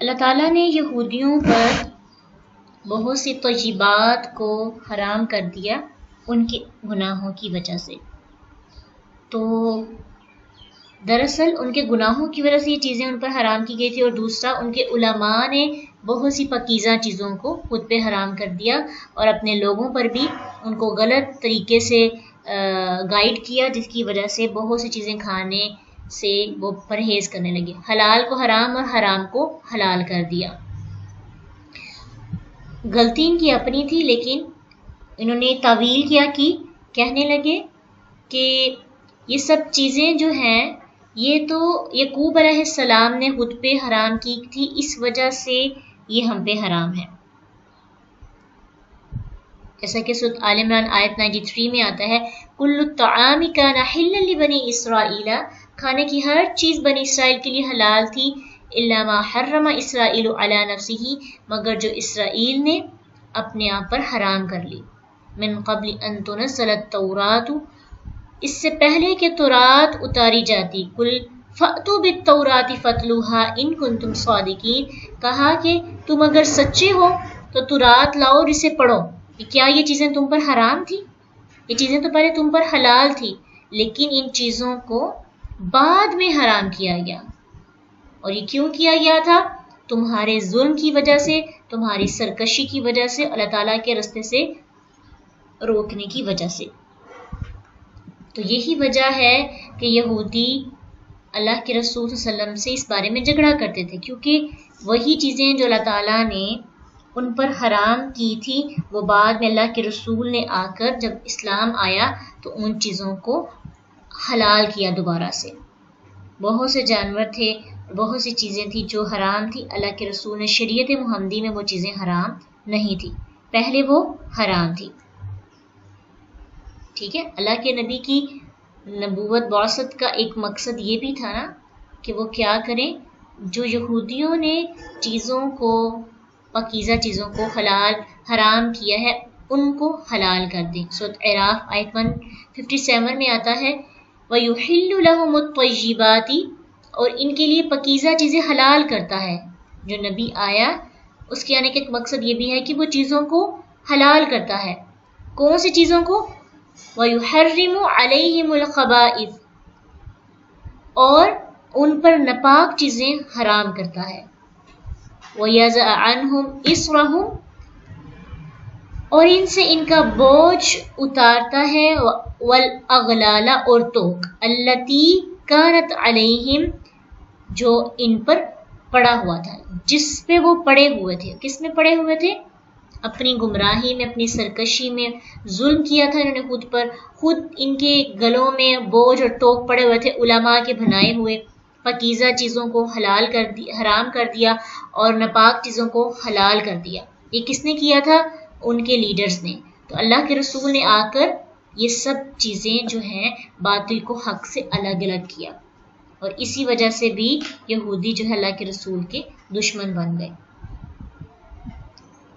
اللہ تعالیٰ نے یہودیوں پر بہت سی طیبات کو حرام کر دیا ان کے گناہوں کی وجہ سے. تو دراصل ان کے گناہوں کی وجہ سے یہ چیزیں ان پر حرام کی گئی تھی، اور دوسرا ان کے علماء نے بہت سی پاکیزہ چیزوں کو خود پہ حرام کر دیا اور اپنے لوگوں پر بھی ان کو غلط طریقے سے گائیڈ کیا، جس کی وجہ سے بہت سی چیزیں کھانے سے وہ پرہیز کرنے لگے. حلال کو حرام اور حرام کو حلال کر دیا. غلطی ان کی اپنی تھی، لیکن انہوں نے تعویل کیا کی، کہنے لگے کہ یہ سب چیزیں جو ہیں یہ تو یعقوب علیہ السلام نے خود پہ حرام کی تھی، اس وجہ سے یہ ہم پہ حرام ہے. جیسا کہ سورۃ آل عمران آیت 93 میں آتا ہے کل الطعام کان حلا لبنی اسرائیل، کھانے کی ہر چیز بنی اسرائیل کے لیے حلال تھی، الا ما حرم اسرائیل علی نفسہ، مگر جو اسرائیل نے اپنے آپ پر حرام کر لی. من قبل ان تنزل التوراۃ، اس سے پہلے کہ تورات اتاری جاتی. کل فأتوا بالتوراۃ فاتلوها ان کنتم صادقین، کہا کہ تم اگر سچے ہو تو تورات لاؤ اور اسے پڑھو. کیا یہ چیزیں تم پر حرام تھی؟ یہ چیزیں تو پہلے تم پر حلال تھی، لیکن ان چیزوں کو بعد میں حرام کیا گیا. اور یہ کیوں کیا گیا تھا؟ تمہارے ظلم کی وجہ سے، تمہاری سرکشی کی وجہ سے، اللہ تعالیٰ کے راستے سے روکنے کی وجہ سے. تو یہی وجہ ہے کہ یہودی اللہ کے رسول صلی اللہ علیہ وسلم سے اس بارے میں جھگڑا کرتے تھے، کیونکہ وہی چیزیں جو اللہ تعالیٰ نے ان پر حرام کی تھی وہ بعد میں اللہ کے رسول نے آ کر جب اسلام آیا تو ان چیزوں کو حلال کیا دوبارہ سے. بہت سے جانور تھے، بہت سی چیزیں تھیں جو حرام تھی، اللہ کے رسول نے شریعت محمدی میں وہ چیزیں حرام نہیں تھی، پہلے وہ حرام تھی. ٹھیک ہے، اللہ کے نبی کی نبوت بعثت کا ایک مقصد یہ بھی تھا نا کہ وہ کیا کریں، جو یہودیوں نے چیزوں کو، پاکیزہ چیزوں کو حرام کیا ہے ان کو حلال کر دیں. سورۃ اعراف آیت 157 میں آتا ہے وَيُحِلُّ لَهُمُ الطَّيِّبَاتِ، اور ان کے لیے پاکیزہ چیزیں حلال کرتا ہے. جو نبی آیا اس کے آنے کا ایک مقصد یہ بھی ہے کہ وہ چیزوں کو حلال کرتا ہے. کون سی چیزوں کو؟ وَيُحَرِّمُ عَلَيْهِمُ الْخَبَائِثَ، اور ان پر ناپاک چیزیں حرام کرتا ہے. وَيَضَعُ عَنْهُمْ إِصْرَهُمْ، اور ان سے ان کا بوجھ اتارتا ہے. وَالْأَغْلَالَ، اور توق، الَّتِي كَانَتْ عَلَيْهِمْ، جو ان پر پڑا ہوا تھا، جس پہ وہ پڑے ہوئے تھے. کس میں پڑے ہوئے تھے؟ اپنی گمراہی میں، اپنی سرکشی میں ظلم کیا تھا انہوں نے خود پر. خود ان کے گلوں میں بوجھ اور ٹوک پڑے ہوئے تھے علماء کے بنائے ہوئے. پاکیزہ چیزوں کو حرام کر دیا اور ناپاک چیزوں کو حلال کر دیا. یہ کس نے کیا تھا؟ ان کے لیڈرز نے. تو اللہ کے رسول نے آ کر یہ سب چیزیں جو ہیں باطل کو حق سے الگ الگ کیا، اور اسی وجہ سے بھی یہودی جو ہے اللہ کے رسول کے دشمن بن گئے.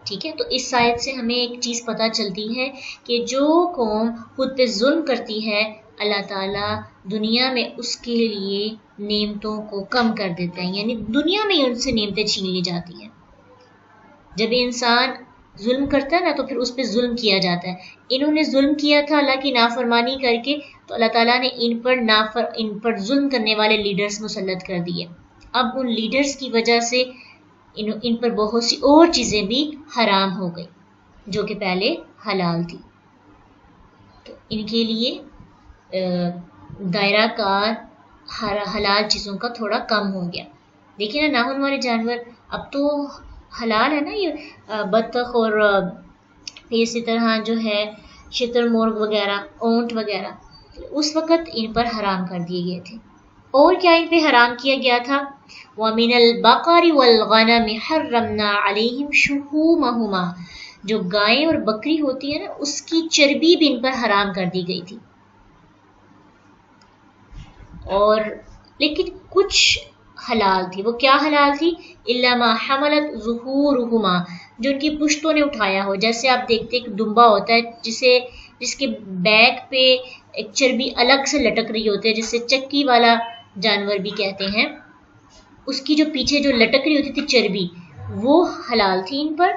ٹھیک ہے، تو اس آیت سے ہمیں ایک چیز پتہ چلتی ہے کہ جو قوم خود پہ ظلم کرتی ہے اللہ تعالیٰ دنیا میں اس کے لیے نعمتوں کو کم کر دیتے ہیں، یعنی دنیا میں ان سے نعمتیں چھین لی جاتی ہیں. جب انسان ظلم کرتا ہے نا تو پھر اس پہ ظلم کیا جاتا ہے. انہوں نے ظلم کیا تھا اللہ کی نافرمانی کر کے، تو اللہ تعالیٰ نے ان پر ظلم کرنے والے لیڈرز مسلط کر دیے. اب ان لیڈرز کی وجہ سے ان پر بہت سی اور چیزیں بھی حرام ہو گئی جو کہ پہلے حلال تھی. تو ان کے لیے دائرہ کار حلال چیزوں کا تھوڑا کم ہو گیا. دیکھیں نا، ناخن والے جانور اب تو حلال ہے نا، یہ بطخ اور اسی طرح جو ہے شتر مرغ وغیرہ، اونٹ وغیرہ، اس وقت ان پر حرام کر دیے گئے تھے. اور کیا ان پہ حرام کیا گیا تھا؟ وَمِنَ الْبَقَرِ وَالْغَنَمِ حَرَّمْنَا عَلَيْهِمْ شُحُومَهُمَا، جو گائیں اور بکری ہوتی ہے نا اس کی چربی بھی ان پر حرام کر دی گئی تھی. اور لیکن کچھ حلال تھی. وہ کیا حلال تھی؟ إِلَّا مَا حَمَلَتْ ظُهُورُهُمَا، جو ان کی پشتوں نے اٹھایا ہو. جیسے آپ دیکھتے ایک دمبا ہوتا ہے جس کے بیک پہ ایک چربی الگ سے لٹک رہی ہوتی ہے، جسے چکی والا جانور بھی کہتے ہیں. اس کی جو پیچھے جو لٹک رہی ہوتی تھی چربی وہ حلال تھی ان پر.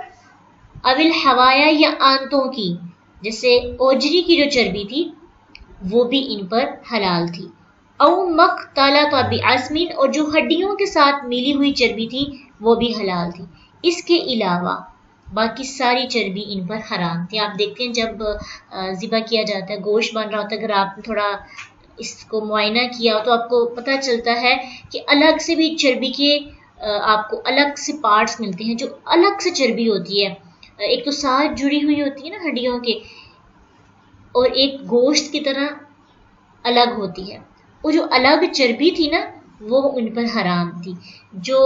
اول حوایا یا آنتوں کی جیسے اوجری کی جو چربی تھی وہ بھی ان پر حلال تھی. او مختلط بعظم اور جو ہڈیوں کے ساتھ ملی ہوئی چربی تھی وہ بھی حلال تھی. اس کے علاوہ باقی ساری چربی ان پر حرام تھی. آپ دیکھتے ہیں جب ذبح کیا جاتا ہے گوشت بن رہا ہوتا ہے، اگر آپ نے تھوڑا اس کو معائنہ کیا تو آپ کو پتہ چلتا ہے کہ الگ سے بھی چربی کے آپ کو الگ سے پارٹس ملتے ہیں جو الگ سے چربی ہوتی ہے. ایک تو ساتھ جڑی ہوئی ہوتی ہے نا ہڈیوں کے، اور ایک گوشت کی طرح الگ ہوتی ہے. وہ جو الگ چربی تھی نا وہ ان پر حرام تھی. جو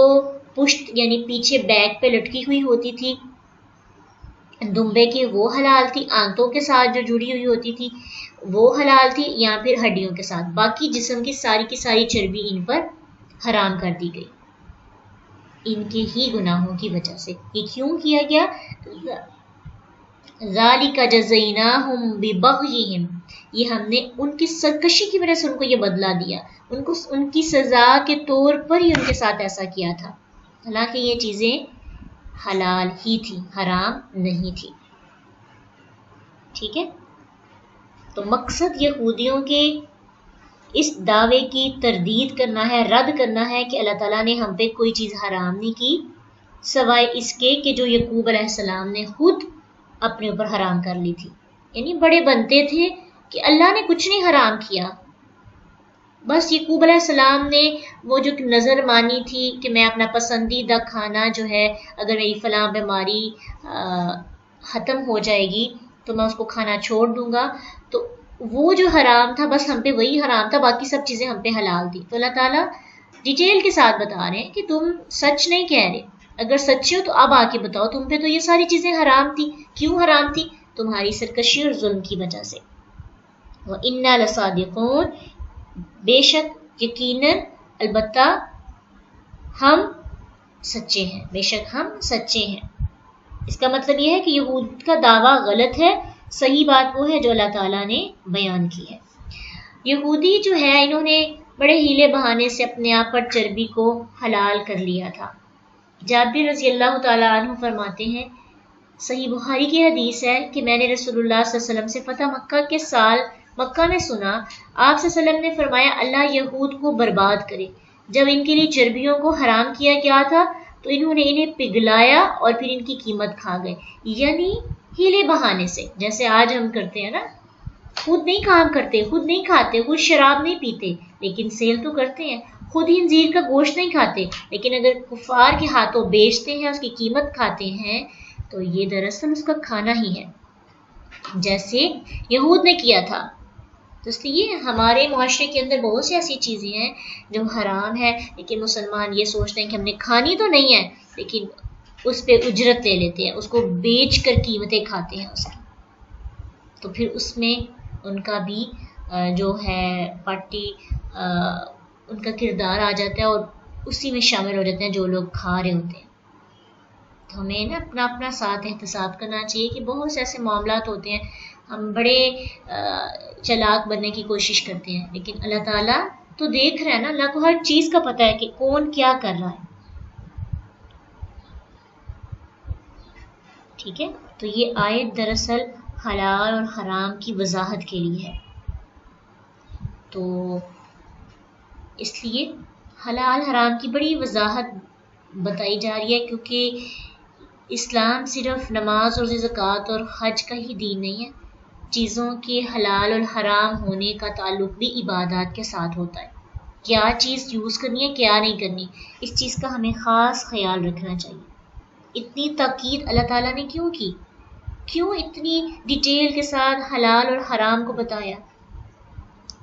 پشت یعنی پیچھے بیک پہ لٹکی ہوئی ہوتی تھی دمبے کے وہ حلال تھی. آنتوں کے ساتھ جو جڑی ہوئی ہوتی تھی وہ حلال تھی، یا پھر ہڈیوں کے ساتھ. باقی جسم کی ساری چربی ان پر حرام کر دی گئی ان کے ہی گناہوں کی وجہ سے. یہ کیوں کیا گیا؟ ذالک جزیناہم ببغیہم، یہ ہم نے ان کی سرکشی کی وجہ سے ان کو یہ بدلہ دیا، ان کی سزا کے طور پر ہی ان کے ساتھ ایسا کیا تھا. حالانکہ یہ چیزیں حلال ہی تھی، حرام نہیں تھی. ٹھیک ہے، تو مقصد یہودیوں کے اس دعوے کی تردید کرنا ہے، رد کرنا ہے کہ اللہ تعالیٰ نے ہم پہ کوئی چیز حرام نہیں کی سوائے اس کے کہ جو یعقوب علیہ السلام نے خود اپنے اوپر حرام کر لی تھی. یعنی بڑے بنتے تھے کہ اللہ نے کچھ نہیں حرام کیا، بس یعقوب علیہ السلام نے وہ جو نظر مانی تھی کہ میں اپنا پسندیدہ کھانا جو ہے اگر میری فلاں بیماری ختم ہو جائے گی تو میں اس کو کھانا چھوڑ دوں گا، تو وہ جو حرام تھا بس ہم پہ وہی حرام تھا، باقی سب چیزیں ہم پہ حلال تھی. تو اللہ تعالیٰ ڈیٹیل کے ساتھ بتا رہے ہیں کہ تم سچ نہیں کہہ رہے، اگر سچے ہو تو اب آ کے بتاؤ تم پہ تو یہ ساری چیزیں حرام تھی. کیوں حرام تھی؟ تمہاری سرکشی اور ظلم کی وجہ سے. وَإِنَّا لَصَادِقُونَ، بے شک یقیناً البتہ ہم سچے ہیں، بے شک ہم سچے ہیں. اس کا مطلب یہ ہے کہ یہود کا دعویٰ غلط ہے، صحیح بات وہ ہے جو اللہ تعالیٰ نے بیان کی ہے. یہودی جو ہے انہوں نے بڑے ہیلے بہانے سے اپنے آپ پر چربی کو حلال کر لیا تھا. جابر رضی اللہ تعالیٰ عنہ فرماتے ہیں، صحیح بخاری کی حدیث ہے کہ میں نے رسول اللہ صلی اللہ علیہ وسلم سے فتح مکہ کے سال مکہ میں سنا، آپ صلی اللہ علیہ وسلم نے فرمایا اللہ یہود کو برباد کرے، جب ان کے لیے چربیوں کو حرام کیا گیا تھا تو انہوں نے انہیں پگھلایا اور پھر ان کی قیمت کھا گئے. یعنی ہیلے بہانے سے، جیسے آج ہم کرتے ہیں نا، خود نہیں کام کرتے، خود نہیں کھاتے، خود شراب نہیں پیتے لیکن سیل تو کرتے ہیں، خود خنزیر کا گوشت نہیں کھاتے لیکن اگر کفار کے ہاتھوں بیچتے ہیں اس کی قیمت کھاتے ہیں تو یہ دراصل اس کا کھانا ہی ہے جیسے یہود نے کیا تھا. تو اس لیے ہمارے معاشرے کے اندر بہت سی ایسی چیزیں ہیں جو حرام ہیں لیکن مسلمان یہ سوچتے ہیں کہ ہم نے کھانی تو نہیں ہے لیکن اس پہ اجرت لے لیتے ہیں، اس کو بیچ کر قیمتیں کھاتے ہیں اس کی. تو پھر اس میں ان کا بھی جو ہے پارٹی ان کا کردار آ جاتا ہے اور اسی میں شامل ہو جاتے ہیں جو لوگ کھا رہے ہوتے ہیں. تو ہمیں نا اپنا ساتھ احتساب کرنا چاہیے کہ بہت سے ایسے معاملات ہوتے ہیں ہم بڑے چلاک بننے کی کوشش کرتے ہیں لیکن اللہ تعالیٰ تو دیکھ رہا ہے نا، اللہ کو ہر چیز کا پتہ ہے کہ کون کیا کر رہا ہے. ٹھیک ہے، تو یہ آیت دراصل حلال اور حرام کی وضاحت کے لیے ہے. تو اس لیے حلال حرام کی بڑی وضاحت بتائی جا رہی ہے کیونکہ اسلام صرف نماز اور زکوٰۃ اور حج کا ہی دین نہیں ہے. چیزوں کے حلال اور حرام ہونے کا تعلق بھی عبادات کے ساتھ ہوتا ہے. کیا چیز یوز کرنی ہے کیا نہیں کرنی، اس چیز کا ہمیں خاص خیال رکھنا چاہیے. اتنی تاکید اللہ تعالیٰ نے کیوں کی؟ کیوں اتنی ڈیٹیل کے ساتھ حلال اور حرام کو بتایا؟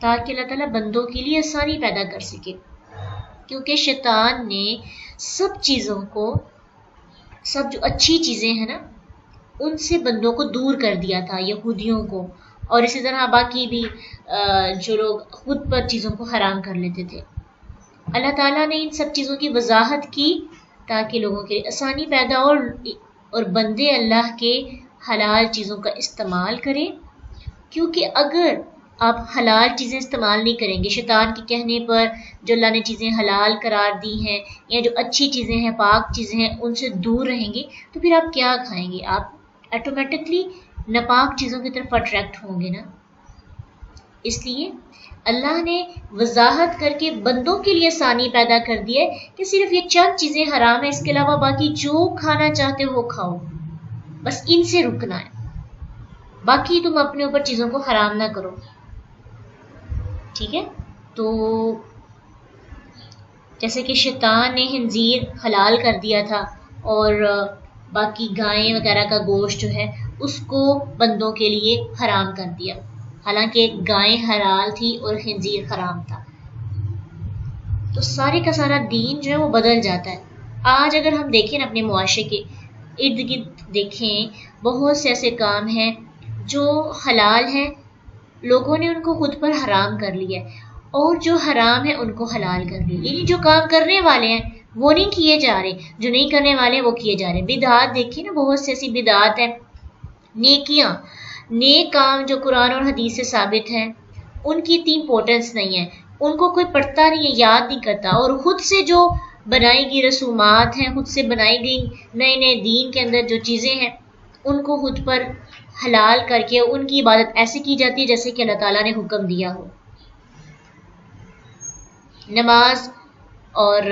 تاکہ اللہ تعالیٰ بندوں کے لیے آسانی پیدا کر سکے. کیونکہ شیطان نے سب چیزوں کو، سب جو اچھی چیزیں ہیں نا ان سے بندوں کو دور کر دیا تھا، یہودیوں کو، اور اسی طرح باقی بھی جو لوگ خود پر چیزوں کو حرام کر لیتے تھے. اللہ تعالیٰ نے ان سب چیزوں کی وضاحت کی تاکہ لوگوں کے آسانی پیدا ہو اور بندے اللہ کے حلال چیزوں کا استعمال کریں. کیونکہ اگر آپ حلال چیزیں استعمال نہیں کریں گے، شیطان کے کہنے پر جو اللہ نے چیزیں حلال قرار دی ہیں یا جو اچھی چیزیں ہیں، پاک چیزیں ہیں، ان سے دور رہیں گے، تو پھر آپ کیا کھائیں گے؟ آپ آٹومیٹکلی ناپاک چیزوں کی طرف اٹریکٹ ہوں گے نا۔ اس لیے اللہ نے وضاحت کر کے بندوں کے لیے آسانی پیدا کر دی ہے کہ صرف یہ چند چیزیں حرام ہیں، اس کے علاوہ باقی جو کھانا چاہتے ہو کھاؤ، بس ان سے رکنا ہے، باقی تم اپنے اوپر چیزوں کو حرام نہ کرو، ٹھیک ہے؟ تو جیسے کہ شیطان نے خنزیر حلال کر دیا تھا اور باقی گائیں وغیرہ کا گوشت جو ہے اس کو بندوں کے لیے حرام کر دیا، حالانکہ گائیں حلال تھی اور خنزیر حرام تھا۔ تو سارے کا سارا دین جو ہے وہ بدل جاتا ہے۔ آج اگر ہم دیکھیں نا اپنے معاشرے کے ارد گرد دیکھیں، بہت سے ایسے کام ہیں جو حلال ہیں، لوگوں نے ان کو خود پر حرام کر لیا ہے، اور جو حرام ہے ان کو حلال کر لیا، یعنی جو کام کرنے والے ہیں وہ نہیں کیے جا رہے، جو نہیں کرنے والے ہیں وہ کیے جا رہے۔ بدعات دیکھیے نا، بہت سی ایسی بدعات ہیں، نیکیاں، نیک کام جو قرآن اور حدیث سے ثابت ہیں، ان کی اتنی امپورٹنس نہیں ہے، ان کو کوئی پڑھتا نہیں ہے، یاد نہیں کرتا، اور خود سے جو بنائی گئی رسومات ہیں، خود سے بنائی گئی نئے نئے دین کے اندر جو چیزیں ہیں، ان کو خود پر حلال کر کے ان کی عبادت ایسے کی جاتی ہے جیسے کہ اللہ تعالیٰ نے حکم دیا ہو۔ نماز اور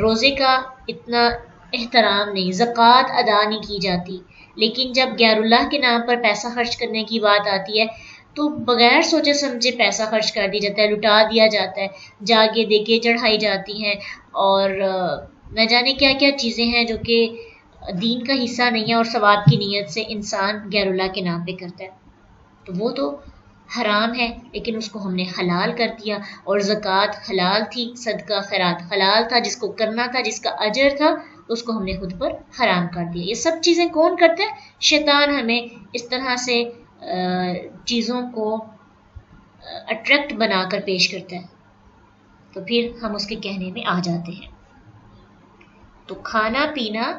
روزے کا اتنا احترام نہیں، زکوٰۃ ادا نہیں کی جاتی، لیکن جب غیر اللہ کے نام پر پیسہ خرچ کرنے کی بات آتی ہے تو بغیر سوچے سمجھے پیسہ خرچ کر دیا جاتا ہے، لٹا دیا جاتا ہے، جاگے دے کے چڑھائی جاتی ہیں، اور نہ جانے کیا کیا چیزیں ہیں جو کہ دین کا حصہ نہیں ہے، اور ثواب کی نیت سے انسان غیر اللہ کے نام پہ کرتا ہے، تو وہ تو حرام ہے، لیکن اس کو ہم نے حلال کر دیا۔ اور زکوٰۃ حلال تھی، صدقہ خیرات حلال تھا، جس کو کرنا تھا، جس کا اجر تھا، اس کو ہم نے خود پر حرام کر دیا۔ یہ سب چیزیں کون کرتا ہے؟ شیطان ہمیں اس طرح سے چیزوں کو اٹریکٹ بنا کر پیش کرتا ہے، تو پھر ہم اس کے کہنے میں آ جاتے ہیں۔ تو کھانا پینا،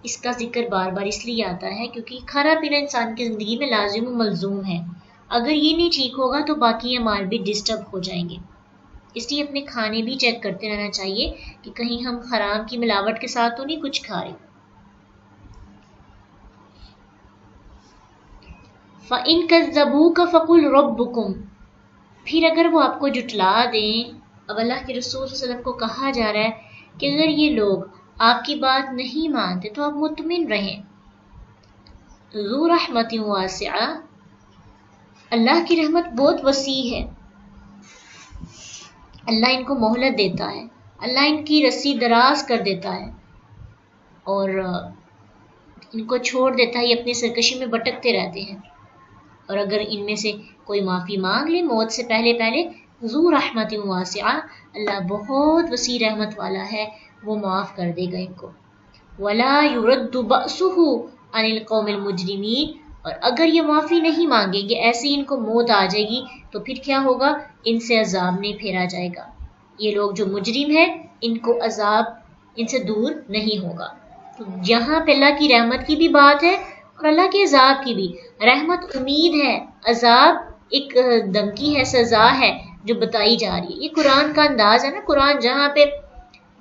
اس کا ذکر بار بار اس لیے آتا ہے کیونکہ کھانا پینا انسان کی زندگی میں لازم و ملزوم ہے، اگر یہ نہیں ٹھیک ہوگا تو باقی اعمال بھی ڈسٹرب ہو جائیں گے، اس لیے اپنے کھانے بھی چیک کرتے رہنا چاہیے کہ کہیں ہم حرام کی ملاوٹ کے ساتھ تو نہیں کچھ کھا رہے۔ فَإِن كَذَّبُوكَ فَقُلْ رَبُّكُمْ، پھر اگر وہ آپ کو جھٹلا دیں، اب اللہ کے رسول صلی اللہ علیہ وسلم کو کہا جا رہا ہے کہ اگر یہ لوگ آپ کی بات نہیں مانتے تو آپ مطمئن رہیں، ذو رحمت واسعہ، اللہ کی رحمت بہت وسیع ہے، اللہ ان کو مہلت دیتا ہے، اللہ ان کی رسی دراز کر دیتا ہے اور ان کو چھوڑ دیتا ہے، یہ اپنی سرکشی میں بھٹکتے رہتے ہیں، اور اگر ان میں سے کوئی معافی مانگ لے موت سے پہلے ذو رحمت واسعہ، اللہ بہت وسیع رحمت والا ہے، وہ معاف کر دے گا ان کو۔ وَلَا يُرَدُّ بَأْسُهُ عَنِ الْقَوْمِ الْمُجْرِمِينَ، اور اگر یہ معافی نہیں مانگیں گے، ایسے ان کو موت آ جائے گی تو پھر کیا ہوگا؟ ان سے عذاب نہیں پھیرا جائے گا، یہ لوگ جو مجرم ہیں ان کو عذاب ان سے دور نہیں ہوگا۔ تو یہاں پہ اللہ کی رحمت کی بھی بات ہے اور اللہ کے عذاب کی بھی۔ رحمت امید ہے، عذاب ایک دھمکی ہے، سزا ہے جو بتائی جا رہی ہے۔ یہ قرآن کا انداز ہے نا، قرآن جہاں پہ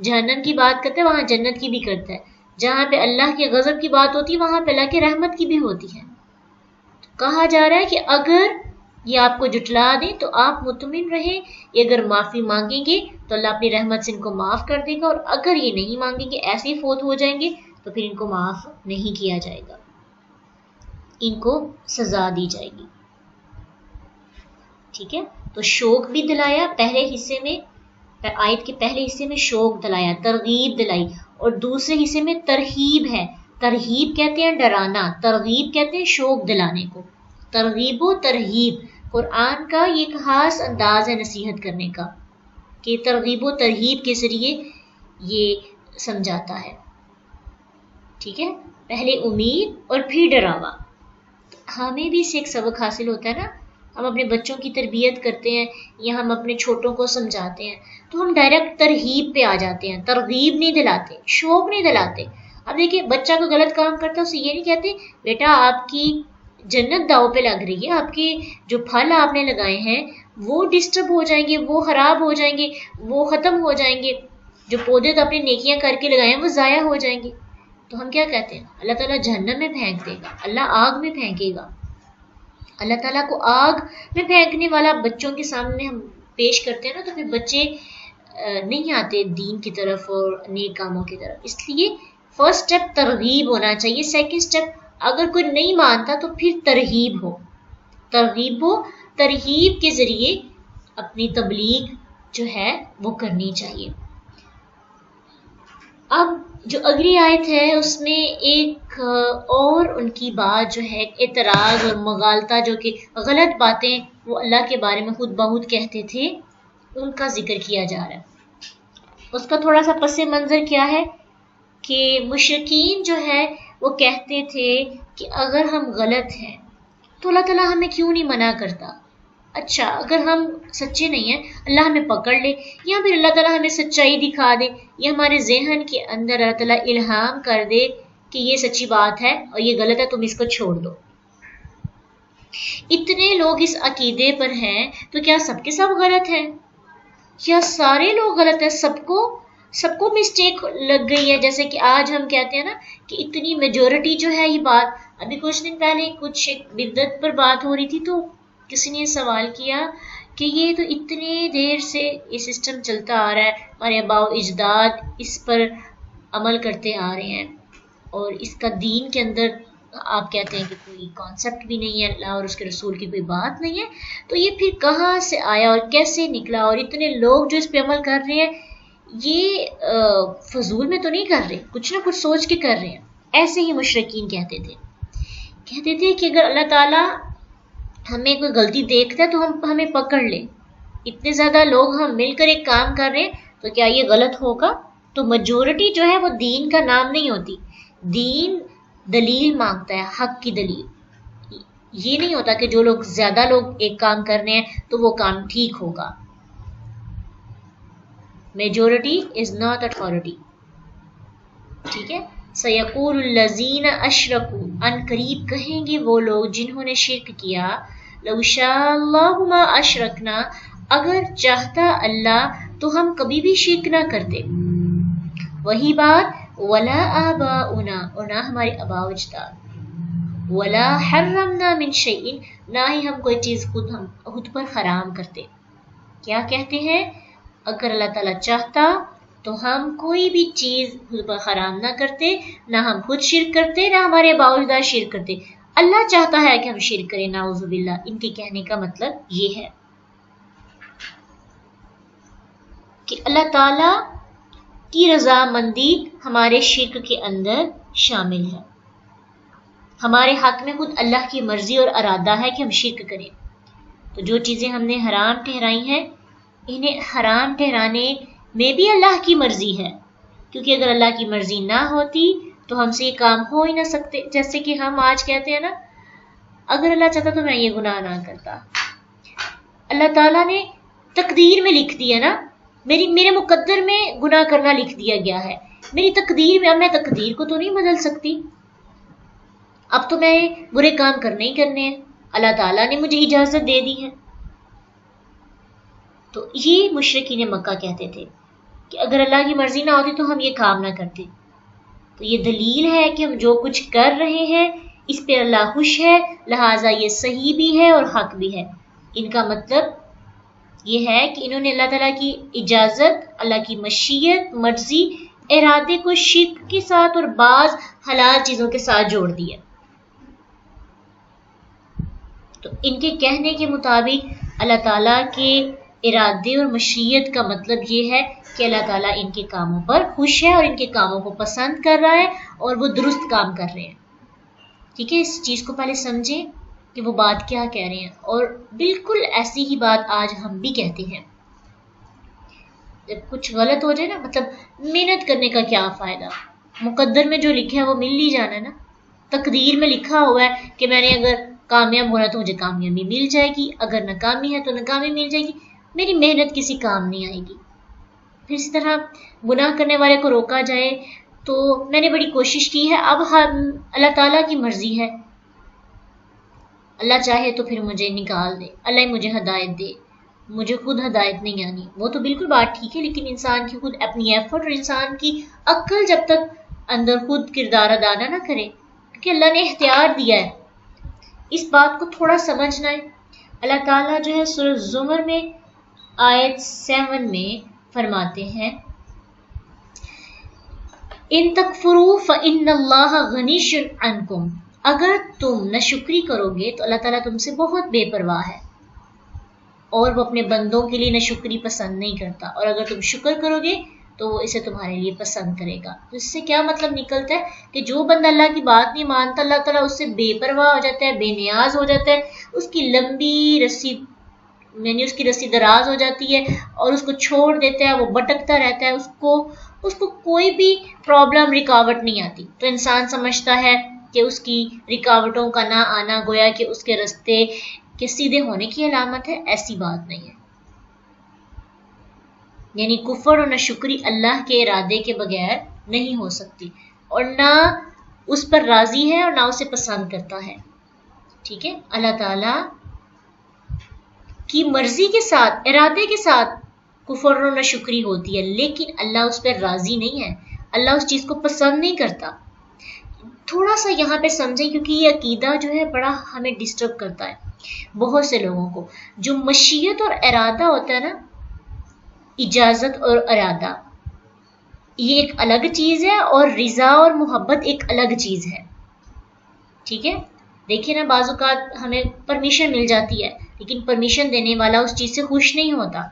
جہنم کی بات کرتا ہے وہاں جنت کی بھی کرتا ہے، جہاں پہ اللہ کے غضب کی بات ہوتی ہے وہاں پہ اللہ کے رحمت کی بھی ہوتی ہے۔ کہا جا رہا ہے کہ اگر یہ آپ کو جھٹلا دیں تو آپ مطمئن رہیں، یہ اگر معافی مانگیں گے تو اللہ اپنی رحمت سے ان کو معاف کر دے گا، اور اگر یہ نہیں مانگیں گے، ایسے ہی فوت ہو جائیں گے، تو پھر ان کو معاف نہیں کیا جائے گا، ان کو سزا دی جائے گی۔ ٹھیک ہے، تو شوق بھی دلایا پہلے حصے میں، آیت کے پہلے حصے میں شوق دلایا، ترغیب دلائی، اور دوسرے حصے میں ترہیب ہے۔ ترہیب کہتے ہیں ڈرانا، ترغیب کہتے ہیں شوق دلانے کو۔ ترغیب و ترہیب قرآن کا یہ ایک خاص انداز ہے نصیحت کرنے کا، کہ ترغیب و ترہیب کے ذریعے یہ سمجھاتا ہے۔ ٹھیک ہے، پہلے امید اور پھر ڈراوا۔ ہمیں بھی اس سے ایک سبق حاصل ہوتا ہے نا، ہم اپنے بچوں کی تربیت کرتے ہیں یا ہم اپنے چھوٹوں کو سمجھاتے ہیں تو ہم ڈائریکٹ ترہیب پہ آ جاتے ہیں، ترغیب نہیں دلاتے، شوق نہیں دلاتے۔ اب دیکھیں، بچہ کو غلط کام کرتا ہے اسے یہ نہیں کہتے بیٹا آپ کی جنت داؤ پہ لگ رہی ہے، آپ کے جو پھل آپ نے لگائے ہیں وہ ڈسٹرب ہو جائیں گے، وہ خراب ہو جائیں گے، وہ ختم ہو جائیں گے، جو پودے تو اپنی نیکیاں کر کے لگائے ہیں وہ ضائع ہو جائیں گے. تو ہم کیا کہتے ہیں، اللہ تعالیٰ جہنم میں پھینک دے گا، اللہ آگ میں پھینکے گا. اللہ تعالیٰ کو آگ میں پھینکنے والا بچوں کے سامنے ہم پیش کرتے ہیں نا، تو پھر بچے نہیں آتے دین کی طرف اور نیک کاموں کی طرف. اس لیے فرسٹ اسٹیپ ترغیب ہونا چاہیے. سیکنڈ اسٹیپ اگر کوئی نہیں مانتا تو پھر ترغیب ہو، ترغیب کے ذریعے اپنی تبلیغ جو ہے وہ کرنی چاہیے. اب جو اگلی آیت ہے اس میں ایک اور ان کی بات جو ہے، اعتراض اور مغالطہ، جو کہ غلط باتیں وہ اللہ کے بارے میں خود بخود کہتے تھے، ان کا ذکر کیا جا رہا ہے. اس کا تھوڑا سا پس منظر کیا ہے کہ مشرکین جو ہے وہ کہتے تھے کہ اگر ہم غلط ہیں تو اللہ تعالیٰ ہمیں کیوں نہیں منع کرتا. اچھا اگر ہم سچے نہیں ہیں اللہ ہمیں پکڑ لے، یا پھر اللہ تعالیٰ ہمیں سچائی دکھا دے، یا ہمارے ذہن کے اندر اللہ تعالیٰ الہام کر دے کہ یہ سچی بات ہے اور یہ غلط ہے، تم اس کو چھوڑ دو. اتنے لوگ اس عقیدے پر ہیں تو کیا سب کے سب غلط ہیں؟ کیا سارے لوگ غلط ہیں؟ سب کو مسٹیک لگ گئی ہے؟ جیسے کہ آج ہم کہتے ہیں نا کہ اتنی میجورٹی جو ہے، یہ بات ابھی کچھ دن پہلے کچھ ایک بدعت پر بات ہو رہی تھی، تو کسی نے سوال کیا کہ یہ تو اتنی دیر سے یہ سسٹم چلتا آ رہا ہے، ہمارے آباء و اجداد اس پر عمل کرتے آ رہے ہیں، اور اس کا دین کے اندر آپ کہتے ہیں کہ کوئی کانسیپٹ بھی نہیں ہے، اللہ اور اس کے رسول کی کوئی بات نہیں ہے، تو یہ پھر کہاں سے آیا اور کیسے نکلا؟ اور اتنے لوگ جو اس پہ عمل کر رہے ہیں یہ فضول میں تو نہیں کر رہے، کچھ نہ کچھ سوچ کے کر رہے ہیں. ایسے ہی مشرکین کہتے تھے کہ اگر اللہ تعالیٰ ہمیں کوئی غلطی دیکھتا ہے تو ہمیں پکڑ لے. اتنے زیادہ لوگ ہم مل کر ایک کام کر رہے ہیں تو کیا یہ غلط ہوگا؟ تو میجورٹی جو ہے وہ دین کا نام نہیں ہوتی. دین دلیل مانگتا ہے، حق کی دلیل. یہ نہیں ہوتا کہ جو زیادہ لوگ ایک کام کر رہے ہیں تو وہ کام ٹھیک ہوگا. Majority is not authority. ٹھیک ہے. سیقول الذین اشرکوا، ان قریب کہیں گے وہ لوگ جنہوں نے شرک کیا، لو شاء اللہ ما اشرکنا، اگر چاہتا اللہ تو ہم کبھی بھی شرک نہ کرتے. وہی بات، ولا آباؤنا، اور نہ ہمارے آباء و اجداد، ولا حرمنا من شیء، نہ ہی ہم کوئی چیز خود پر حرام کرتے. کیا کہتے ہیں؟ اگر اللہ تعالیٰ چاہتا تو ہم کوئی بھی چیز خود پر حرام نہ کرتے، نہ ہم خود شرک کرتے، نہ ہمارے آباء و اجداد شرک کرتے. اللہ چاہتا ہے کہ ہم شرک کریں، نعوذ باللہ. ان کے کہنے کا مطلب یہ ہے کہ اللہ تعالیٰ کی رضامندی ہمارے شرک کے اندر شامل ہے. ہمارے حق میں خود اللہ کی مرضی اور ارادہ ہے کہ ہم شرک کریں. تو جو چیزیں ہم نے حرام ٹھہرائی ہیں، انہیں حرام ٹھہرانے میں بھی اللہ کی مرضی ہے، کیونکہ اگر اللہ کی مرضی نہ ہوتی تو ہم سے یہ کام ہو ہی نہ سکتے. جیسے کہ ہم آج کہتے ہیں نا، اگر اللہ چاہتا تو میں یہ گناہ نہ کرتا. اللہ تعالیٰ نے تقدیر میں لکھ دیا نا، میرے مقدر میں گناہ کرنا لکھ دیا گیا ہے، میری تقدیر میں. اب میں تقدیر کو تو نہیں بدل سکتی، اب تو میں برے کام کرنے ہی کرنے ہیں، اللہ تعالیٰ نے مجھے اجازت دے دی ہے. تو یہ مشرکین مکہ کہتے تھے کہ اگر اللہ کی مرضی نہ ہوتی تو ہم یہ کام نہ کرتے. تو یہ دلیل ہے کہ ہم جو کچھ کر رہے ہیں اس پہ اللہ خوش ہے، لہٰذا یہ صحیح بھی ہے اور حق بھی ہے. ان کا مطلب یہ ہے کہ انہوں نے اللہ تعالیٰ کی اجازت، اللہ کی مشیت، مرضی، ارادے کو شرک کے ساتھ اور بعض حلال چیزوں کے ساتھ جوڑ دیا. تو ان کے کہنے کے مطابق اللہ تعالیٰ کے ارادے اور مشیت کا مطلب یہ ہے کہ اللہ تعالیٰ ان کے کاموں پر خوش ہے اور ان کے کاموں کو پسند کر رہا ہے اور وہ درست کام کر رہے ہیں. ٹھیک ہے. اس چیز کو پہلے سمجھیں کہ وہ بات کیا کہہ رہے ہیں، اور بالکل ایسی ہی بات آج ہم بھی کہتے ہیں. جب کچھ غلط ہو جائے نا، مطلب محنت کرنے کا کیا فائدہ؟ مقدر میں جو لکھا ہے وہ مل نہیں جانا نا. تقدیر میں لکھا ہوا ہے کہ میں نے اگر کامیاب ہونا تو مجھے کامیابی مل جائے گی، اگر ناکامی ہے تو ناکامی مل جائے گی، میری محنت کسی کام نہیں آئے گی. پھر اسی طرح گناہ کرنے والے کو روکا جائے تو میں نے بڑی کوشش کی ہے، اب اللہ تعالیٰ کی مرضی ہے اللہ چاہے تو پھر مجھے نکال دے، اللہ مجھے ہدایت دے، مجھے خود ہدایت نہیں آنی، وہ تو بالکل بات ٹھیک ہے، لیکن انسان کی خود اپنی ایفرٹ اور انسان کی عقل جب تک اندر خود کردار ادا نہ کرے، کیونکہ اللہ نے اختیار دیا ہے، اس بات کو تھوڑا سمجھنا ہے۔ اللہ تعالیٰ جو ہے سورہ زمر میں آیت 7 میں فرماتے ہیں ان تکفروا فإن اللہ غنی عنکم، اگر تم ناشکری کرو گے تو اللہ تعالیٰ تم سے بہت بے پرواہ ہے اور وہ اپنے بندوں کے لیے ناشکری پسند نہیں کرتا، اور اگر تم شکر کرو گے تو وہ اسے تمہارے لیے پسند کرے گا۔ تو اس سے کیا مطلب نکلتا ہے کہ جو بندہ اللہ کی بات نہیں مانتا، اللہ تعالیٰ اس سے بے پرواہ ہو جاتا ہے، بے نیاز ہو جاتا ہے، اس کی لمبی رسی یعنی اس کی رسی دراز ہو جاتی ہے اور اس کو چھوڑ دیتا ہے، وہ بھٹکتا رہتا ہے، اس کو کوئی بھی پرابلم رکاوٹ نہیں آتی، تو انسان سمجھتا ہے کہ اس کی رکاوٹوں کا نہ آنا گویا کہ اس کے راستے کے سیدھے ہونے کی علامت ہے، ایسی بات نہیں ہے۔ یعنی کفر اور ناشکری اللہ کے ارادے کے بغیر نہیں ہو سکتی، اور نہ اس پر راضی ہے اور نہ اسے پسند کرتا ہے، ٹھیک ہے۔ اللہ تعالیٰ کی مرضی کے ساتھ، ارادے کے ساتھ کفر اور ناشکری ہوتی ہے، لیکن اللہ اس پر راضی نہیں ہے، اللہ اس چیز کو پسند نہیں کرتا۔ تھوڑا سا یہاں پہ سمجھیں، کیونکہ یہ عقیدہ جو ہے بڑا ہمیں ڈسٹرب کرتا ہے بہت سے لوگوں کو۔ جو مشیت اور ارادہ ہوتا ہے نا، اجازت اور ارادہ، یہ ایک الگ چیز ہے، اور رضا اور محبت ایک الگ چیز ہے، ٹھیک ہے۔ دیکھیں نا، بعض اوقات ہمیں پرمیشن مل جاتی ہے، لیکن پرمیشن دینے والا اس چیز سے خوش نہیں ہوتا،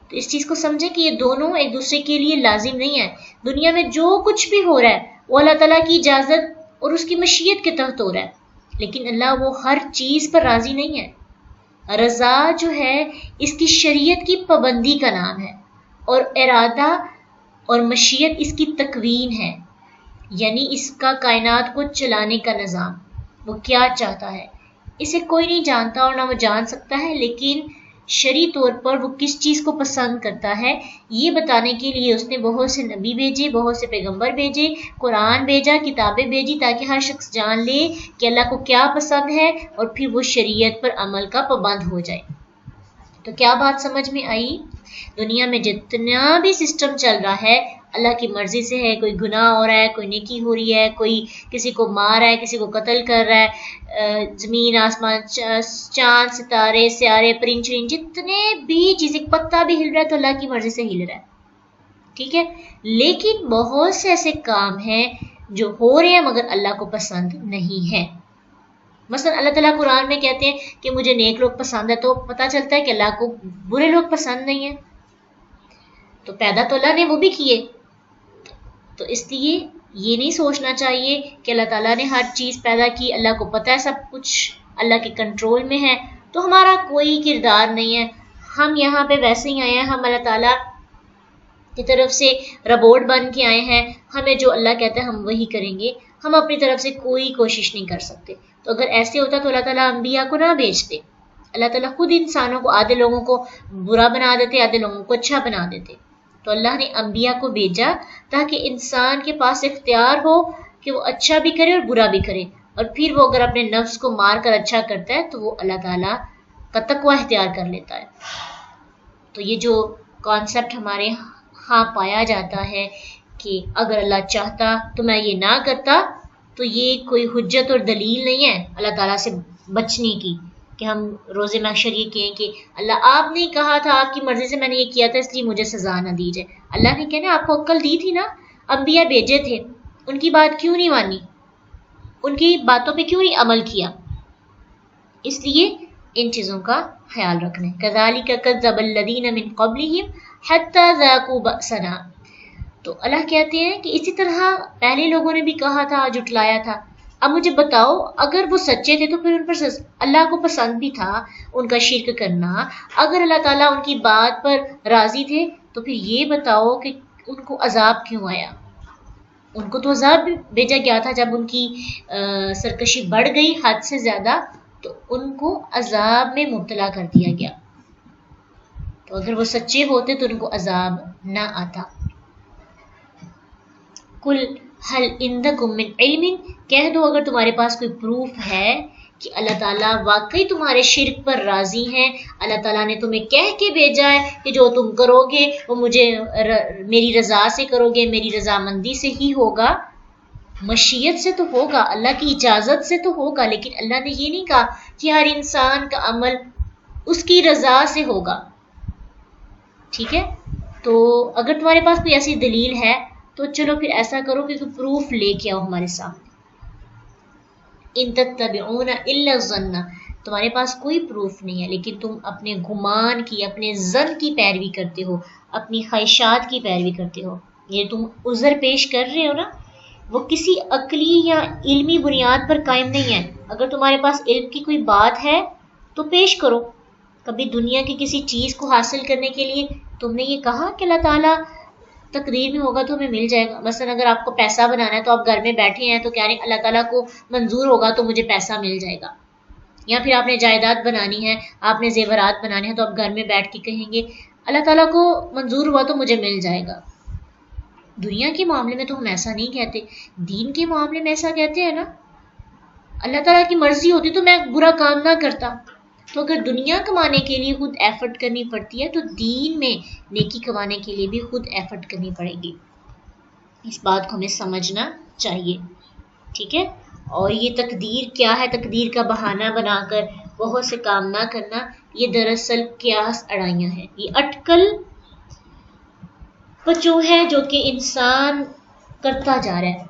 تو اس چیز کو سمجھیں کہ یہ دونوں ایک دوسرے کے لیے لازم نہیں ہے۔ دنیا میں جو کچھ بھی ہو رہا ہے وہ اللہ تعالیٰ کی اجازت اور اس کی مشیت کے تحت ہو رہا ہے، لیکن اللہ وہ ہر چیز پر راضی نہیں ہے۔ رضا جو ہے اس کی شریعت کی پابندی کا نام ہے، اور ارادہ اور مشیت اس کی تکوین ہے، یعنی اس کا کائنات کو چلانے کا نظام، وہ کیا چاہتا ہے اسے کوئی نہیں جانتا اور نہ وہ جان سکتا ہے، لیکن شرعی طور پر وہ کس چیز کو پسند کرتا ہے یہ بتانے کے لیے اس نے بہت سے نبی بھیجے، بہت سے پیغمبر بھیجے، قرآن بھیجا، کتابیں بھیجی، تاکہ ہر شخص جان لے کہ اللہ کو کیا پسند ہے اور پھر وہ شریعت پر عمل کا پابند ہو جائے۔ تو کیا بات سمجھ میں آئی؟ دنیا میں جتنا بھی سسٹم چل رہا ہے اللہ کی مرضی سے ہے، کوئی گناہ ہو رہا ہے، کوئی نیکی ہو رہی ہے، کوئی کسی کو مار رہا ہے، کسی کو قتل کر رہا ہے، زمین آسمان، چاند ستارے سیارے پرند چرند جتنے بھی چیزیں، پتا بھی ہل رہا ہے تو اللہ کی مرضی سے ہل رہا ہے، ٹھیک ہے۔ لیکن بہت سے ایسے کام ہیں جو ہو رہے ہیں مگر اللہ کو پسند نہیں ہے۔ مثلا اللہ تعالیٰ قرآن میں کہتے ہیں کہ مجھے نیک لوگ پسند ہے، تو پتہ چلتا ہے کہ اللہ کو برے لوگ پسند نہیں ہیں، تو پیدا تو اللہ نے وہ بھی کیے، تو اس لیے یہ نہیں سوچنا چاہیے کہ اللہ تعالیٰ نے ہر چیز پیدا کی، اللہ کو پتہ ہے سب کچھ اللہ کے کنٹرول میں ہے، تو ہمارا کوئی کردار نہیں ہے، ہم یہاں پہ ویسے ہی آئے ہیں، ہم اللہ تعالیٰ کی طرف سے روبوٹ بن کے آئے ہیں، ہمیں جو اللہ کہتا ہے ہم وہی کریں گے، ہم اپنی طرف سے کوئی کوشش نہیں کر سکتے۔ تو اگر ایسے ہوتا تو اللہ تعالیٰ انبیاء کو نہ بھیجتے، اللہ تعالیٰ خود انسانوں کو، آدھے لوگوں کو برا بنا دیتے، آدھے لوگوں کو اچھا بنا دیتے، تو اللہ نے انبیاء کو بھیجا تاکہ انسان کے پاس اختیار ہو کہ وہ اچھا بھی کرے اور برا بھی کرے، اور پھر وہ اگر اپنے نفس کو مار کر اچھا کرتا ہے تو وہ اللہ تعالیٰ کا تقوی اختیار کر لیتا ہے۔ تو یہ جو کانسیپٹ ہمارے ہاں پایا جاتا ہے کہ اگر اللہ چاہتا تو میں یہ نہ کرتا، تو یہ کوئی حجت اور دلیل نہیں ہے اللہ تعالیٰ سے بچنے کی، کہ ہم روز محشر یہ کہیں کہ اللہ آپ نے کہا تھا، آپ کی مرضی سے میں نے یہ کیا تھا، اس لیے مجھے سزا نہ دی جائے۔ اللہ نے کہنا آپ کو عقل دی تھی نا، انبیاء بھیجے تھے، ان کی بات کیوں نہیں مانی، ان کی باتوں پہ کیوں نہیں عمل کیا؟ اس لیے ان چیزوں کا خیال رکھنا ہے۔ كَذَلِكَ كَذَّبَ الَّذِينَ مِن قَبْلِهِمْ حَتَّى ذَاقُوا بَأْسَنَا، تو اللہ کہتے ہیں کہ اسی طرح پہلے لوگوں نے بھی کہا تھا، جھٹلایا تھا، اب مجھے بتاؤ اگر وہ سچے تھے تو پھر ان پر اللہ کو پسند بھی تھا ان کا شرک کرنا، اگر اللہ تعالیٰ ان کی بات پر راضی تھے تو پھر یہ بتاؤ کہ ان کو عذاب کیوں آیا؟ ان کو تو عذاب بھی بھیجا گیا تھا، جب ان کی سرکشی بڑھ گئی حد سے زیادہ تو ان کو عذاب میں مبتلا کر دیا گیا، تو اگر وہ سچے ہوتے تو ان کو عذاب نہ آتا۔ کل حل عندکم من علم، کہہ دو اگر تمہارے پاس کوئی پروف ہے کہ اللہ تعالیٰ واقعی تمہارے شرک پر راضی ہیں، اللہ تعالیٰ نے تمہیں کہہ کے بھیجا ہے کہ جو تم کرو گے وہ مجھے میری رضا سے کرو گے، میری رضامندی سے ہی ہوگا، مشیت سے تو ہوگا، اللہ کی اجازت سے تو ہوگا، لیکن اللہ نے یہ نہیں کہا کہ ہر انسان کا عمل اس کی رضا سے ہوگا. ٹھیک ہے، تو اگر تمہارے پاس کوئی ایسی دلیل ہے تو چلو پھر ایسا کرو کہ کوئی پروف لے کے آؤ ہمارے سامنے. ان تتبعون الا الظن، تمہارے پاس کوئی پروف نہیں ہے لیکن تم اپنے گمان کی، اپنے ظن کی پیروی کرتے ہو، اپنی خواہشات کی پیروی کرتے ہو. یہ تم عذر پیش کر رہے ہو نا، وہ کسی عقلی یا علمی بنیاد پر قائم نہیں ہے. اگر تمہارے پاس علم کی کوئی بات ہے تو پیش کرو. کبھی دنیا کی کسی چیز کو حاصل کرنے کے لیے تم نے یہ کہا کہ اللہ تعالیٰ تقدیر میں ہوگا تو ہمیں مل جائے گا. مثلا اگر آپ کو پیسہ بنانا ہے تو آپ گھر میں بیٹھے ہیں تو کہہ رہے ہیں اللہ تعالیٰ کو منظور ہوگا تو مجھے پیسہ مل جائے گا. یا پھر آپ نے جائیداد بنانی ہے، آپ نے زیورات بنانے ہیں تو آپ گھر میں بیٹھ کے کہیں گے اللہ تعالیٰ کو منظور ہوا تو مجھے مل جائے گا. دنیا کے معاملے میں تو ہم ایسا نہیں کہتے، دین کے معاملے میں ایسا کہتے ہیں نا. اللہ تعالیٰ کی مرضی ہوتی تو میں برا کام نہ کرتا. تو اگر دنیا کمانے کے لیے خود ایفرٹ کرنی پڑتی ہے تو دین میں نیکی کمانے کے لیے بھی خود ایفرٹ کرنی پڑے گی. اس بات کو ہمیں سمجھنا چاہیے. ٹھیک ہے، اور یہ تقدیر کیا ہے، تقدیر کا بہانہ بنا کر بہت سے کام نہ کرنا، یہ دراصل قیاس اڑائیاں ہیں. یہ اٹکل پچو ہے جو کہ انسان کرتا جا رہا ہے،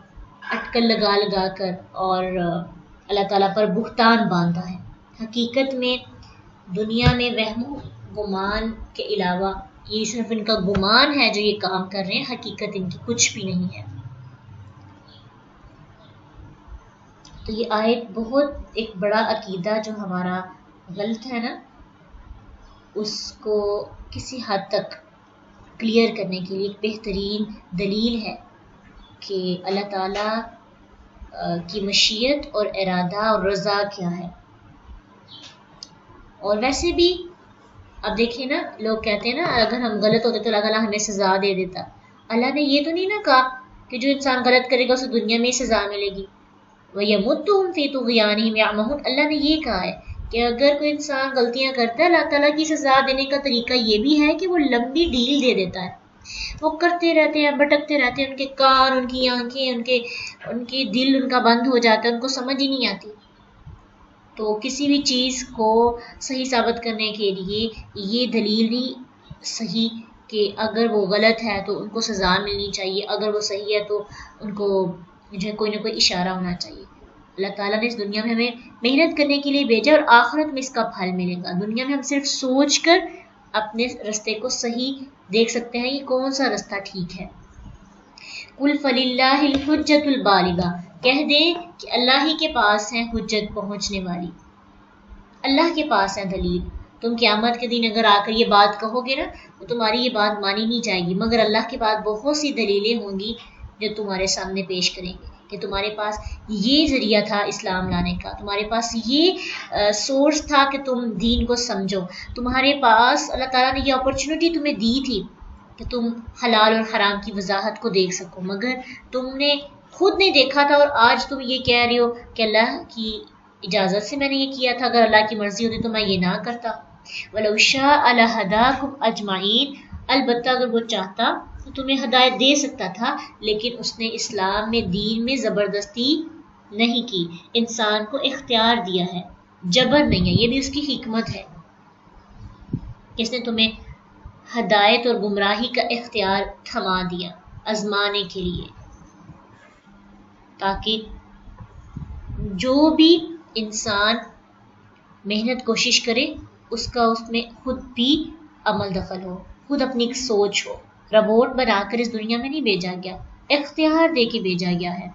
اٹکل لگا لگا کر، اور اللہ تعالیٰ پر بہتان باندھا ہے. حقیقت میں دنیا میں وہم و گمان کے علاوہ یہ صرف ان کا گمان ہے جو یہ کام کر رہے ہیں، حقیقت ان کی کچھ بھی نہیں ہے. تو یہ آیت بہت ایک بڑا عقیدہ جو ہمارا غلط ہے نا، اس کو کسی حد تک کلیئر کرنے کے لیے ایک بہترین دلیل ہے کہ اللہ تعالیٰ کی مشیت اور ارادہ اور رضا کیا ہے. اور ویسے بھی اب دیکھیں نا، لوگ کہتے ہیں نا اگر ہم غلط ہوتے تو اللہ تعالیٰ ہمیں سزا دے دیتا. اللہ نے یہ تو نہیں نا کہا کہ جو انسان غلط کرے گا اسے دنیا میں ہی سزا ملے گی. وَيَمُدُّهُمْ فِي طُغْيَانِهِمْ يَعْمَهُونَ، اللہ نے یہ کہا ہے کہ اگر کوئی انسان غلطیاں کرتا ہے اللہ تعالیٰ کی سزا دینے کا طریقہ یہ بھی ہے کہ وہ لمبی ڈیل دے دیتا ہے. وہ کرتے رہتے ہیں، بھٹکتے رہتے ہیں، ان کے کان، ان کی آنکھیں، ان کے دل ان کا بند ہو جاتا ہے، ان کو سمجھ ہی نہیں آتی. تو کسی بھی چیز کو صحیح ثابت کرنے کے لیے یہ دلیل نہیں صحیح کہ اگر وہ غلط ہے تو ان کو سزا ملنی چاہیے، اگر وہ صحیح ہے تو ان کو جو ہے کوئی نہ کوئی اشارہ ہونا چاہیے. اللہ تعالیٰ نے اس دنیا میں ہمیں محنت کرنے کے لیے بھیجا اور آخرت میں اس کا پھل ملے گا. دنیا میں ہم صرف سوچ کر اپنے رستے کو صحیح دیکھ سکتے ہیں، یہ کون سا رستہ ٹھیک ہے. قُلْ فَلِلَّهِ الْحُجَّةُ الْبَالِغَةُ، کہہ دیں کہ اللہ ہی کے پاس ہے حجت پہنچنے والی، اللہ کے پاس ہے دلیل. تم قیامت کے دن اگر آ کر یہ بات کہو گے نا تو تمہاری یہ بات مانی نہیں جائے گی، مگر اللہ کے پاس بہت سی دلیلیں ہوں گی جو تمہارے سامنے پیش کریں گے کہ تمہارے پاس یہ ذریعہ تھا اسلام لانے کا، تمہارے پاس یہ سورس تھا کہ تم دین کو سمجھو، تمہارے پاس اللہ تعالیٰ نے یہ اپرچونٹی تمہیں دی تھی کہ تم حلال اور حرام کی وضاحت کو دیکھ سکو، مگر تم نے خود نہیں دیکھا تھا اور آج تم یہ کہہ رہے ہو کہ اللہ کی اجازت سے میں نے یہ کیا تھا، اگر اللہ کی مرضی ہوتی تو میں یہ نہ کرتا. وَلَوْ شَاءَ لَهَدَاكُمْ أَجْمَعِينَ، البتہ اگر وہ چاہتا تو تمہیں ہدایت دے سکتا تھا، لیکن اس نے اسلام میں، دین میں زبردستی نہیں کی، انسان کو اختیار دیا ہے، جبر نہیں ہے. یہ بھی اس کی حکمت ہے کہ اس نے تمہیں ہدایت اور گمراہی کا اختیار تھما دیا آزمانے کے لیے، تاکہ جو بھی انسان محنت کوشش کرے اس کا اس میں خود بھی عمل دخل ہو، خود اپنی ایک سوچ ہو. روبوٹ بنا کر اس دنیا میں نہیں بھیجا گیا، اختیار دے کے بھیجا گیا ہے.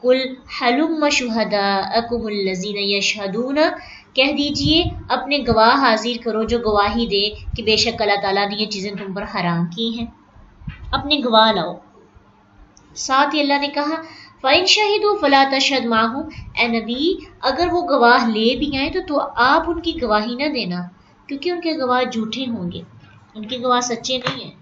قُلْ هَلُمَّ شُهَدَاءَكُمُ الَّذِينَ يَشْهَدُونَ، کہہ دیجئے اپنے گواہ حاضر کرو جو گواہی دے کہ بے شک اللہ تعالیٰ نے یہ چیزیں تم پر حرام کی ہیں، اپنے گواہ لاؤ. ساتھ ہی اللہ نے کہا فَإِن شَهِدُوا فَلَا تَشْهَدْ مَعَهُمْ، اے نبی اگر وہ گواہ لے بھی آئیں تو آپ ان کی گواہی نہ دینا، کیونکہ ان کے گواہ جھوٹے ہوں گے، ان کے گواہ سچے نہیں ہیں،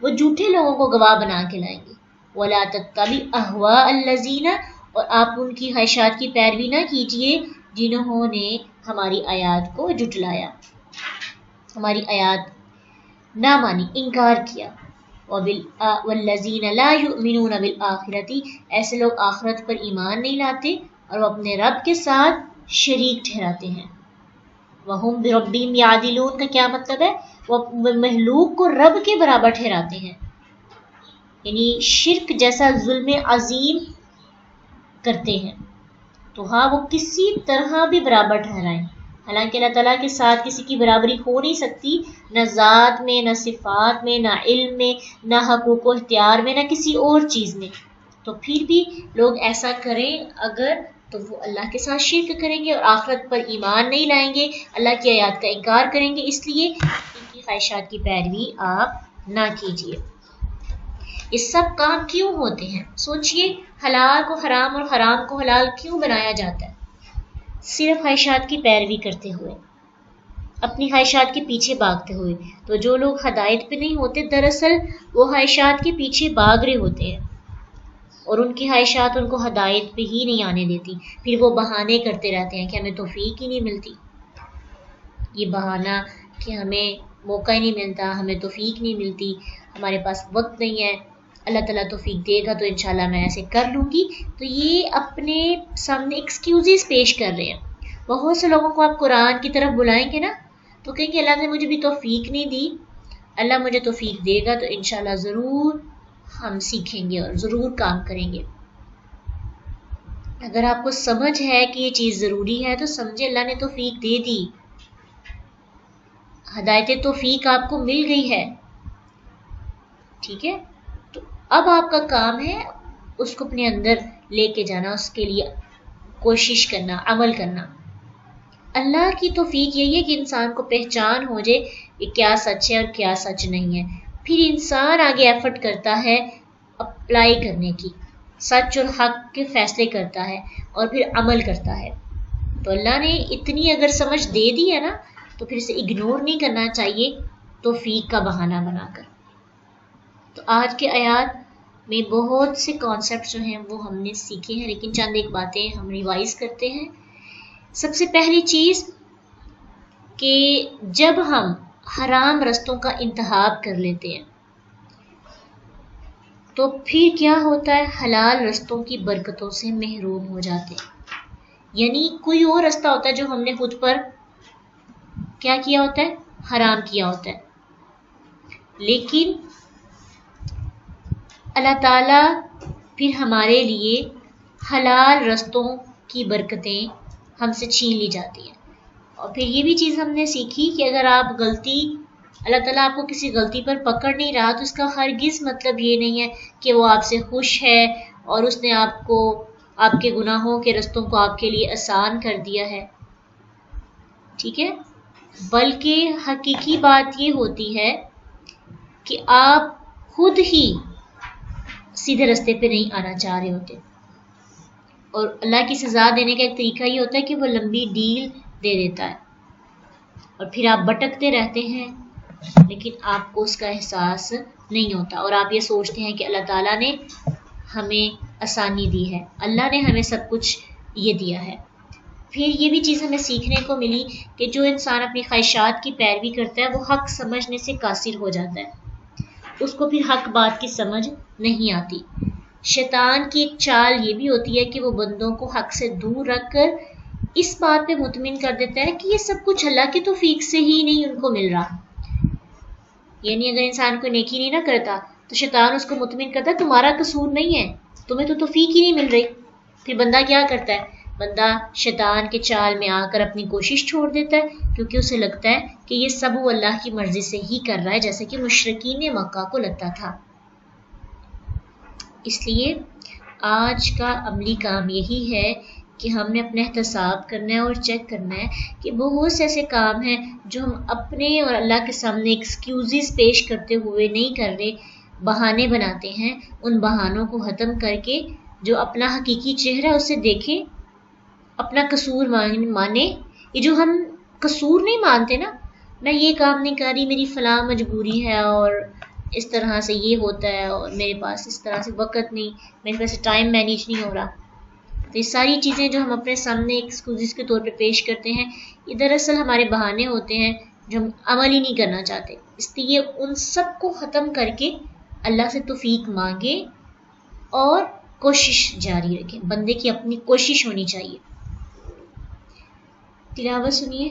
وہ جھوٹے لوگوں کو گواہ بنا کے لائیں گے. وَلَا تَتَّبِعْ أَهْوَاءَ الَّذِينَ، اور آپ ان کی خواہشات کی پیروی نہ کیجیے جنہوں نے ہماری آیات کو جھٹلایا، ہماری آیات نہ مانی، انکار کیا۔ والذین لا یؤمنون بالآخرۃ، ایسے لوگ آخرت پر ایمان نہیں لاتے اور وہ اپنے رب کے ساتھ شریک ٹھہراتے ہیں۔ وہم بربہم یعدلون کا کیا مطلب ہے؟ وہ مخلوق کو رب کے برابر ٹھہراتے ہیں، یعنی شرک جیسا ظلم عظیم کرتے ہیں تو ہاں وہ کسی طرح بھی برابر ٹھہرائیں، حالانکہ اللہ تعالیٰ کے ساتھ کسی کی برابری ہو نہیں سکتی، نہ ذات میں، نہ صفات میں، نہ علم میں، نہ حقوق و اختیار میں، نہ کسی اور چیز میں۔ تو پھر بھی لوگ ایسا کریں اگر، تو وہ اللہ کے ساتھ شرک کریں گے اور آخرت پر ایمان نہیں لائیں گے، اللہ کی آیات کا انکار کریں گے، اس لیے ان کی خواہشات کی پیروی آپ نہ کیجیے۔ یہ سب کام کیوں ہوتے ہیں؟ سوچئے، حلال کو حرام اور حرام کو حلال کیوں بنایا جاتا ہے؟ صرف خواہشات کی پیروی کرتے ہوئے، اپنی خواہشات کے پیچھے بھاگتے ہوئے۔ تو جو لوگ ہدایت پہ نہیں ہوتے، دراصل وہ خواہشات کے پیچھے بھاگ رہے ہوتے ہیں اور ان کی خواہشات ان کو ہدایت پہ ہی نہیں آنے دیتی، پھر وہ بہانے کرتے رہتے ہیں کہ ہمیں توفیق ہی نہیں ملتی۔ یہ بہانہ کہ ہمیں موقع ہی نہیں ملتا، ہمیں توفیق نہیں ملتی، ہمارے پاس وقت نہیں ہے، اللہ تعالیٰ توفیق دے گا تو انشاءاللہ میں ایسے کر لوں گی، تو یہ اپنے سامنے ایکسکیوزز پیش کر رہے ہیں۔ بہت سے لوگوں کو آپ قرآن کی طرف بلائیں گے نا تو کہیں گے اللہ نے مجھے بھی توفیق نہیں دی، اللہ مجھے توفیق دے گا تو انشاءاللہ ضرور ہم سیکھیں گے اور ضرور کام کریں گے۔ اگر آپ کو سمجھ ہے کہ یہ چیز ضروری ہے تو سمجھے اللہ نے توفیق دے دی، ہدایت توفیق آپ کو مل گئی ہے، ٹھیک ہے؟ تو اب آپ کا کام ہے اس کو اپنے اندر لے کے جانا، اس کے لیے کوشش کرنا، عمل کرنا۔ اللہ کی توفیق یہی ہے کہ انسان کو پہچان ہو جائے کہ کیا سچ ہے اور کیا سچ نہیں ہے، پھر انسان آگے ایفرٹ کرتا ہے اپلائی کرنے کی، سچ اور حق کے فیصلے کرتا ہے اور پھر عمل کرتا ہے۔ تو اللہ نے اتنی اگر سمجھ دے دی ہے نا تو پھر اسے اگنور نہیں کرنا چاہیے توفیق کا بہانہ بنا کر۔ تو آج کے آیات میں بہت سے کانسیپٹ جو ہیں وہ ہم نے سیکھے ہیں، لیکن چند ایک باتیں ہم ریوائز کرتے ہیں۔ سب سے پہلی چیز کہ جب ہم حرام رستوں کا انتخاب کر لیتے ہیں تو پھر کیا ہوتا ہے؟ حلال رستوں کی برکتوں سے محروم ہو جاتے ہیں۔ یعنی کوئی اور رستہ ہوتا ہے جو ہم نے خود پر کیا کیا ہوتا ہے؟ حرام کیا ہوتا ہے، لیکن اللہ تعالیٰ پھر ہمارے لیے حلال رستوں کی برکتیں ہم سے چھین لی جاتی ہیں۔ اور پھر یہ بھی چیز ہم نے سیکھی کہ اگر آپ غلطی، اللہ تعالیٰ آپ کو کسی غلطی پر پکڑ نہیں رہا تو اس کا ہرگز مطلب یہ نہیں ہے کہ وہ آپ سے خوش ہے اور اس نے آپ کو، آپ کے گناہوں کے رستوں کو آپ کے لیے آسان کر دیا ہے، ٹھیک ہے؟ بلکہ حقیقی بات یہ ہوتی ہے کہ آپ خود ہی سیدھے رستے پہ نہیں آنا چاہ رہے ہوتے، اور اللہ کی سزا دینے کا ایک طریقہ یہ ہوتا ہے کہ وہ لمبی ڈیل دے دیتا ہے اور پھر آپ بھٹکتے رہتے ہیں، لیکن آپ کو اس کا احساس نہیں ہوتا اور آپ یہ سوچتے ہیں کہ اللہ تعالیٰ نے ہمیں آسانی دی ہے، اللہ نے ہمیں سب کچھ یہ دیا ہے۔ پھر یہ بھی چیز ہمیں سیکھنے کو ملی کہ جو انسان اپنی خواہشات کی پیروی کرتا ہے وہ حق سمجھنے سے قاصر ہو جاتا ہے، اس کو پھر حق بات کی سمجھ نہیں آتی۔ شیطان کی ایک چال یہ بھی ہوتی ہے کہ وہ بندوں کو حق سے دور رکھ کر اس بات پہ مطمئن کر دیتا ہے کہ یہ سب کچھ اللہ کی توفیق سے ہی نہیں ان کو مل رہا۔ یعنی اگر انسان کوئی نیکی نہیں نہ کرتا تو شیطان اس کو مطمئن کرتا ہے تمہارا قصور نہیں ہے، تمہیں تو توفیق ہی نہیں مل رہی۔ پھر بندہ کیا کرتا ہے؟ بندہ شیطان کے چال میں آ کر اپنی کوشش چھوڑ دیتا ہے، کیونکہ اسے لگتا ہے کہ یہ سب وہ اللہ کی مرضی سے ہی کر رہا ہے، جیسے کہ مشرکین مکہ کو لگتا تھا۔ اس لیے آج کا عملی کام یہی ہے کہ ہم نے اپنا احتساب کرنا ہے اور چیک کرنا ہے کہ بہت سے ایسے کام ہیں جو ہم اپنے اور اللہ کے سامنے ایکسکیوزز پیش کرتے ہوئے نہیں کر رہے، بہانے بناتے ہیں۔ ان بہانوں کو ختم کر کے جو اپنا حقیقی چہرہ ہے اسے دیکھیں، اپنا قصور مانے۔ یہ جو ہم قصور نہیں مانتے نا، میں یہ کام نہیں کر رہی، میری فلاں مجبوری ہے اور اس طرح سے یہ ہوتا ہے اور میرے پاس اس طرح سے وقت نہیں، میرے پاس ٹائم مینیج نہیں ہو رہا، تو یہ ساری چیزیں جو ہم اپنے سامنے ایکسکیوزز کے طور پہ پیش کرتے ہیں، یہ دراصل ہمارے بہانے ہوتے ہیں جو ہم عمل ہی نہیں کرنا چاہتے. اس لیے ان سب کو ختم کر کے اللہ سے توفیق مانگے اور کوشش جاری رکھیں. بندے کی اپنی کوشش ہونی چاہیے. تلاوت سنیے.